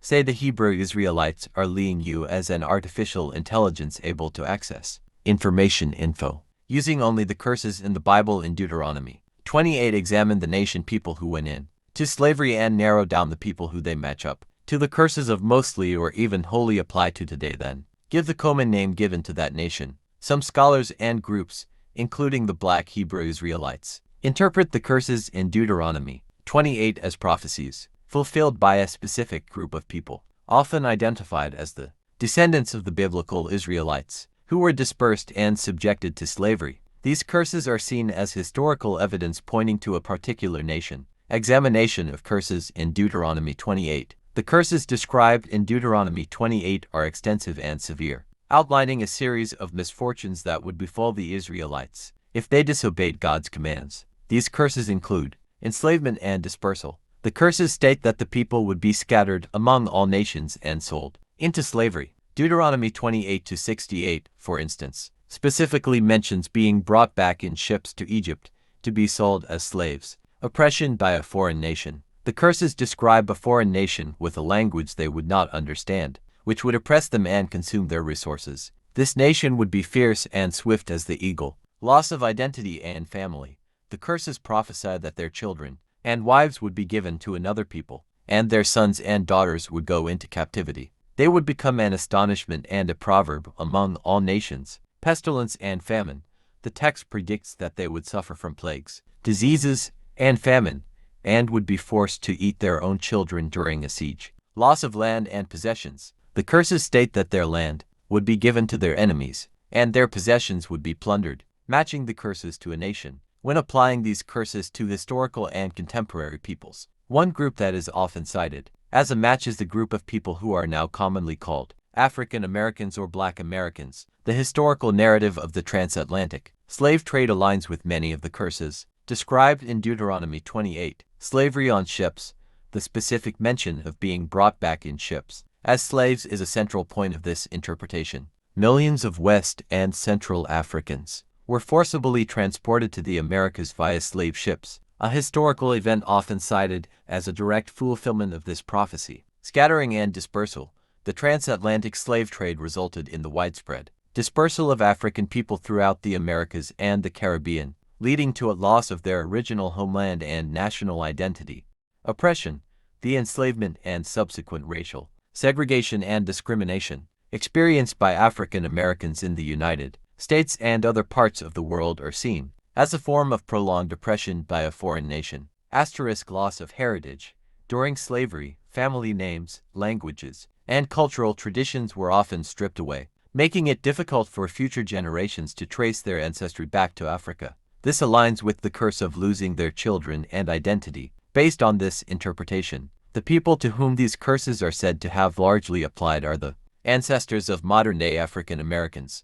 Say the Hebrew Israelites are leading you as an artificial intelligence able to access information info. Using only the curses in the Bible in Deuteronomy 28 examine the nation people who went in to slavery and narrow down the people who they match up to the curses of mostly or even wholly apply to today. Then give the common name given to that nation. Some scholars and groups, including the Black Hebrew Israelites, interpret the curses in Deuteronomy 28 as prophecies fulfilled by a specific group of people, often identified as the descendants of the biblical Israelites, who were dispersed and subjected to slavery. These curses are seen as historical evidence pointing to a particular nation. Examination of curses in Deuteronomy 28. The curses described in Deuteronomy 28 are extensive and severe, outlining a series of misfortunes that would befall the Israelites if they disobeyed God's commands. These curses include enslavement and dispersal. The curses state that the people would be scattered among all nations and sold into slavery. Deuteronomy 28-68, for instance, specifically mentions being brought back in ships to Egypt to be sold as slaves. Oppression by a foreign nation. The curses describe a foreign nation with a language they would not understand, which would oppress them and consume their resources. This nation would be fierce and swift as the eagle. Loss of identity and family. The curses prophesy that their children and wives would be given to another people, and their sons and daughters would go into captivity. They would become an astonishment and a proverb among all nations. Pestilence and famine. The text predicts that they would suffer from plagues, diseases, and famine, and would be forced to eat their own children during a siege. Loss of land and possessions. The curses state that their land would be given to their enemies, and their possessions would be plundered, matching the curses to a nation. When applying these curses to historical and contemporary peoples, one group that is often cited as a match is the group of people who are now commonly called African Americans or Black Americans. The historical narrative of the transatlantic slave trade aligns with many of the curses described in Deuteronomy 28. Slavery on ships. The specific mention of being brought back in ships as slaves is a central point of this interpretation. Millions of West and Central Africans were forcibly transported to the Americas via slave ships, a historical event often cited as a direct fulfillment of this prophecy. Scattering and dispersal. The transatlantic slave trade resulted in the widespread dispersal of African people throughout the Americas and the Caribbean, leading to a loss of their original homeland and national identity. Oppression. The enslavement and subsequent racial segregation and discrimination experienced by African Americans in the United States and other parts of the world are seen as a form of prolonged oppression by a foreign nation. Asterisk. Loss of heritage. During slavery, family names, languages, and cultural traditions were often stripped away, making it difficult for future generations to trace their ancestry back to Africa. This aligns with the curse of losing their children and identity. Based on this interpretation, the people to whom these curses are said to have largely applied are the ancestors of modern-day African Americans.